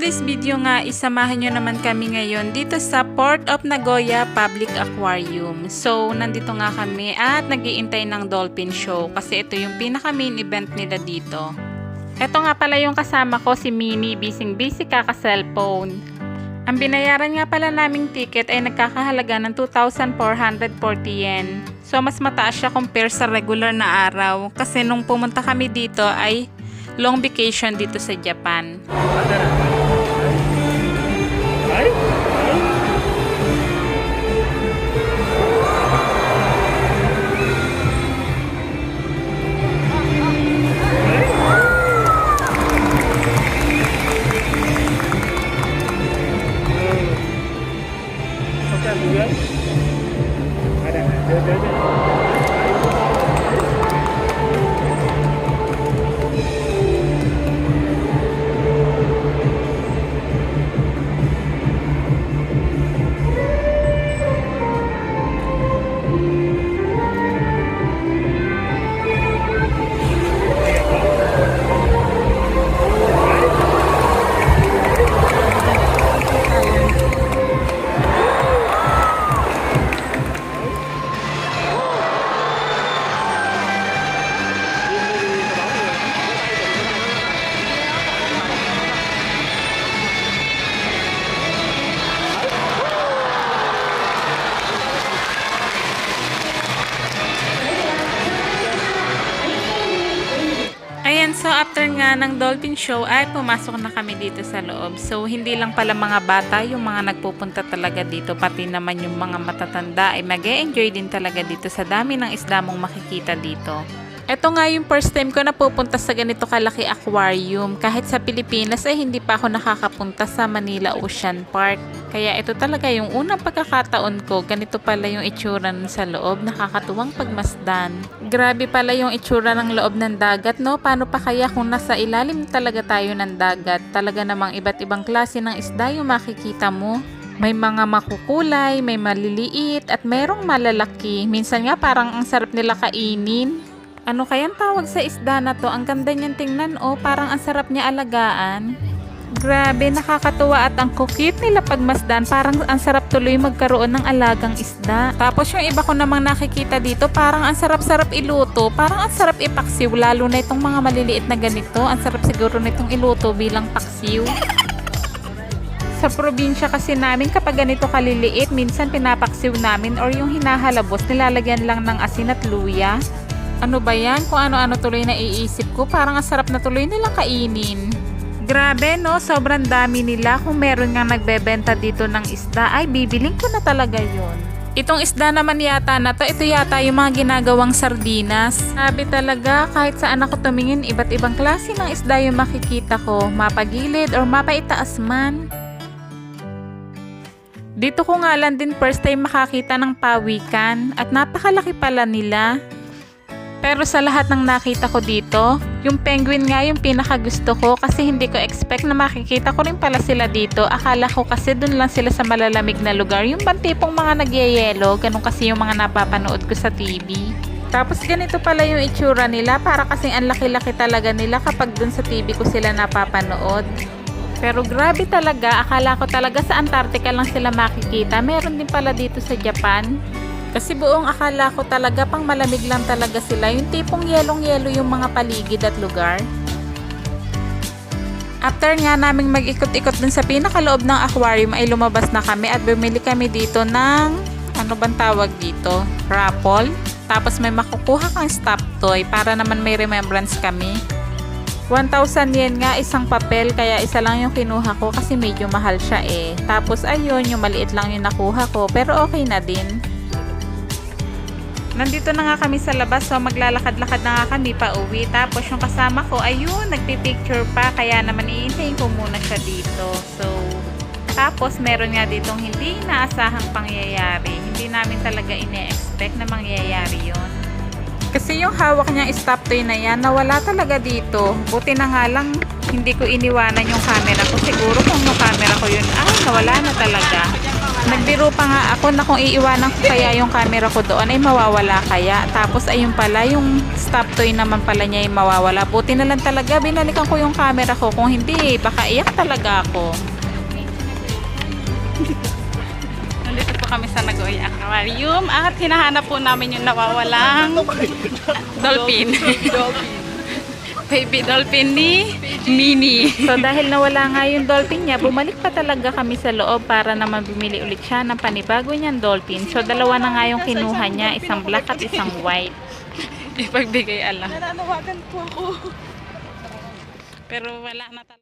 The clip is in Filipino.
today's video nga, isamahan nyo naman kami ngayon dito sa Port of Nagoya Public Aquarium. So, nandito nga kami at nag-iintay ng dolphin show kasi ito yung pinaka main event nila dito. Ito nga pala yung kasama ko, si Minnie, busy kaka-cellphone. Ang binayaran nga pala naming ticket ay nagkakahalaga ng 2,440 yen. So, mas mataas siya compare sa regular na araw kasi nung pumunta kami dito ay long vacation dito sa Japan. Ayan, so after nga ng dolphin show ay pumasok na kami dito sa loob. So hindi lang pala mga bata yung mga nagpupunta talaga dito, pati naman yung mga matatanda ay mag-e-enjoy din talaga dito sa dami ng isda mong makikita dito. Ito nga yung first time ko na pupunta sa ganito kalaki aquarium. Kahit sa Pilipinas ay hindi pa ako nakakapunta sa Manila Ocean Park. Kaya ito talaga yung unang pagkakataon ko. Ganito pala yung itsura nun sa loob. Nakakatuwang pagmasdan. Grabe pala yung itsura ng loob ng dagat, no? Paano pa kaya kung nasa ilalim talaga tayo ng dagat? Talaga namang iba't ibang klase ng isda yung makikita mo. May mga makukulay, may maliliit, at merong malalaki. Minsan nga parang ang sarap nila kainin. Ano kayang tawag sa isda na to? Ang ganda niyang tingnan, oh, parang ang sarap niya alagaan. Grabe, nakakatuwa at ang cute nila pagmasdan. Parang ang sarap tuloy magkaroon ng alagang isda. Tapos yung iba ko namang nakikita dito, parang ang sarap-sarap iluto. Parang ang sarap ipaksiw, lalo na itong mga maliliit na ganito. Ang sarap siguro nitong iluto bilang paksiw. Sa probinsya kasi namin kapag ganito kaliliit, minsan pinapaksiw namin or yung hinahalabos, nilalagyan lang ng asin at luya. Ano ba yan? Kung ano-ano tuloy na iisip ko, parang ang sarap na tuloy nilang kainin. Grabe, no? Sobrang dami nila. Kung meron nga nagbebenta dito ng isda, ay bibiling ko na talaga yon. Itong isda naman yata na to, ito yata yung mga ginagawang sardinas. Sabi talaga, kahit saan ako tumingin, iba't ibang klase ng isda yung makikita ko. Mapagilid or mapaitaas man. Dito ko nga lang din first time makakita ng pawikan at napakalaki pala nila. Pero sa lahat ng nakita ko dito, yung penguin nga yung pinakagusto ko kasi hindi ko expect na makikita ko rin pala sila dito. Akala ko kasi dun lang sila sa malalamig na lugar. Yung bantipong mga nagyayelo, ganun kasi yung mga napapanood ko sa TV. Tapos ganito pala yung itsura nila, para kasing ang laki-laki talaga nila kapag dun sa TV ko sila napapanood. Pero grabe talaga, akala ko talaga sa Antarctica lang sila makikita. Meron din pala dito sa Japan. Kasi buong akala ko talaga pang malamig lang talaga sila. Yung tipong yelong-yelo yung mga paligid at lugar. After nga naming mag-ikot-ikot dun sa pinakaloob ng aquarium ay lumabas na kami at bumili kami dito ng, ano bang tawag dito? Raffle. Tapos may makukuha kang stop toy para naman may remembrance kami. 1,000 yen nga isang papel, kaya isa lang yung kinuha ko kasi medyo mahal siya eh. Tapos ayun, yung maliit lang yung nakuha ko pero okay na din. Nandito na nga kami sa labas, so maglalakad-lakad na nga kami pa uwi. Tapos yung kasama ko, ayun, nagpipicture pa. Kaya naman iintayin ko muna siya dito. So, tapos meron nga ditong hindi inaasahang pangyayari. Hindi namin talaga ine-expect na mangyayari yon. Kasi yung hawak niyang stop toy na yan, nawala talaga dito. Buti na nga lang, hindi ko iniwanan yung camera ko. Siguro kung yung camera ko yun, nawala na talaga. Nagbiro nagbibiro pa nga ako na kung iiwanan ko kaya yung camera ko doon ay mawawala kaya. Tapos ayun pala, yung stop toy naman pala niya ay mawawala. Buti na lang talaga, binalikan ko yung camera ko. Kung hindi, baka iyak talaga ako. Nandito po kami sa Nagoya Aquarium at hinahanap po namin yung nawawalang dolphin. Baby dolphin ni Minnie. So dahil nawala nga yung dolphin niya, bumalik pa talaga kami sa loob para naman bumili ulit siya ng panibago niyang dolphin. So dalawa na nga yung kinuha niya, isang black at isang white. Ipagbigay alam. Nananawagan po ako. Pero wala na talaga.